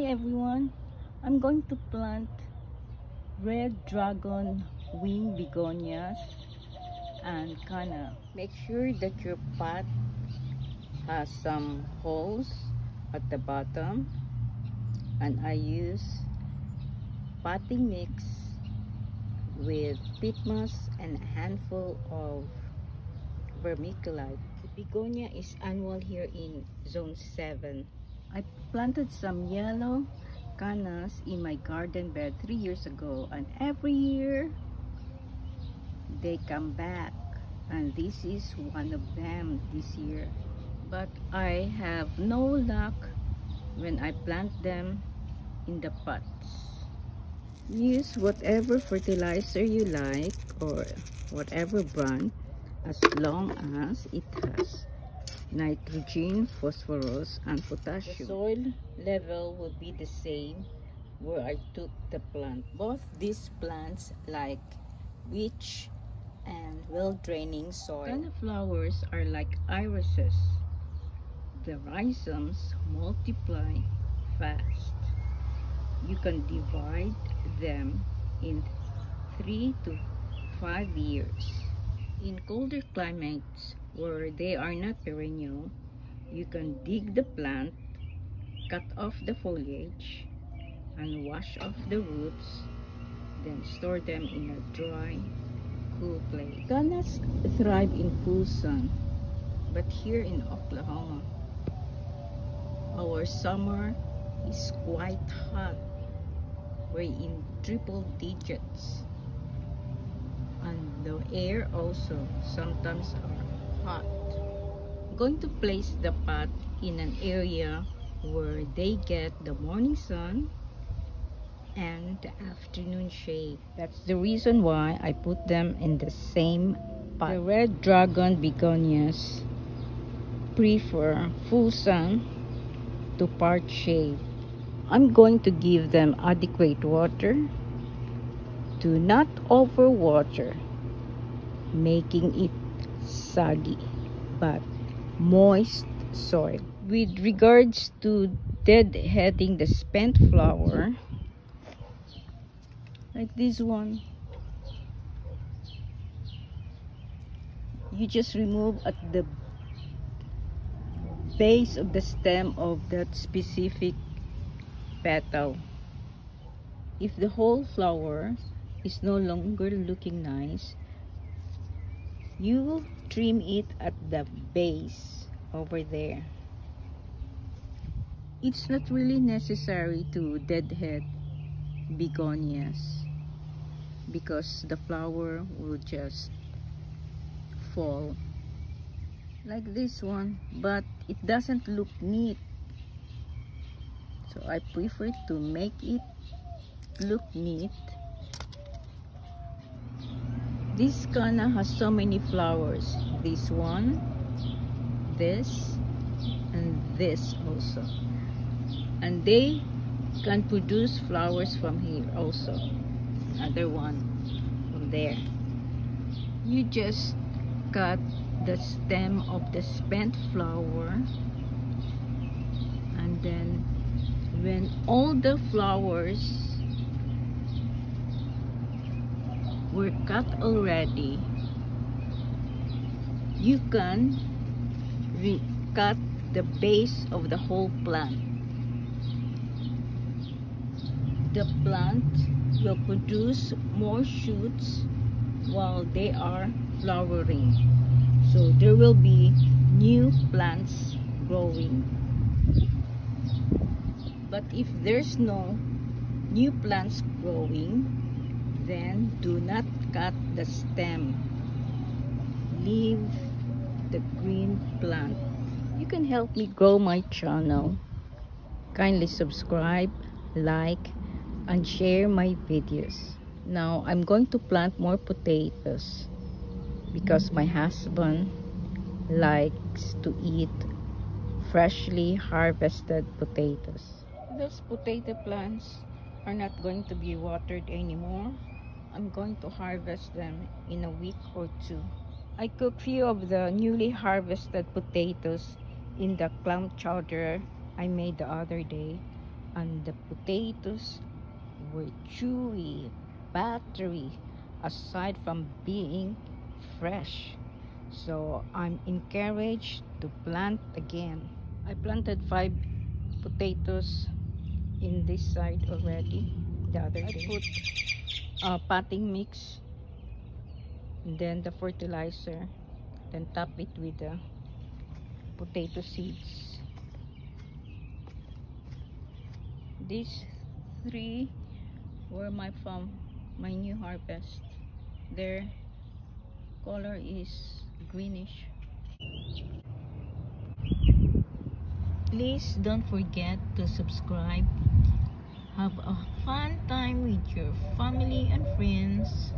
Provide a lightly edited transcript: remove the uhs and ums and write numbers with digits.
Hi everyone, I'm going to plant red dragon wing begonias and canna. Make sure that your pot has some holes at the bottom, and I use potting mix with peat moss and a handful of vermiculite. The begonia is annual here in zone 7. I planted some yellow cannas in my garden bed 3 years ago, and every year they come back, and this is one of them this year. But I have no luck when I plant them in the pots. Use whatever fertilizer you like or whatever brand, as long as it has nitrogen, phosphorus, and potassium. The soil level will be the same where I took the plant. Both these plants like rich and well-draining soil. Canna flowers are like irises. The rhizomes multiply fast. You can divide them in 3 to 5 years. In colder climates where they are not perennial, you can dig the plant, cut off the foliage, and wash off the roots, then store them in a dry, cool place. Cannas thrive in full sun, but here in Oklahoma, our summer is quite hot. We're in triple digits, and the air also sometimes are hot. I'm going to place the pot in an area where they get the morning sun and the afternoon shade. That's the reason why I put them in the same pot. The red dragon begonias prefer full sun to part shade. I'm going to give them adequate water. Do not overwater, making it soggy, but moist soil. With regards to deadheading the spent flower, like this one, you just remove at the base of the stem of that specific petal. If the whole flower is no longer looking nice, you trim it at the base over there. It's not really necessary to deadhead begonias because the flower will just fall like this one, but it doesn't look neat, so I prefer to make it look neat. This canna has so many flowers. This one, this, and this also. And they can produce flowers from here also. Another one from there. You just cut the stem of the spent flower, and then when all the flowers were cut already, you can cut the base of the whole plant. The plant will produce more shoots while they are flowering, so there will be new plants growing. But if there's no new plants growing, then do not cut the stem. Leave the green plant. You can help me grow my channel. Kindly subscribe, like, and share my videos. Now I'm going to plant more potatoes because my husband likes to eat freshly harvested potatoes. Those potato plants are not going to be watered anymore. I'm going to harvest them in a week or 2. I cooked few of the newly harvested potatoes in the clam chowder I made the other day, and the potatoes were chewy, buttery, aside from being fresh. So I'm encouraged to plant again. I planted 5 potatoes in this side already the other day. I put potting mix, and then the fertilizer, then top it with the potato seeds. These 3 were my new harvest. Their color is greenish. Please don't forget to subscribe. Have a fun time with your family and friends.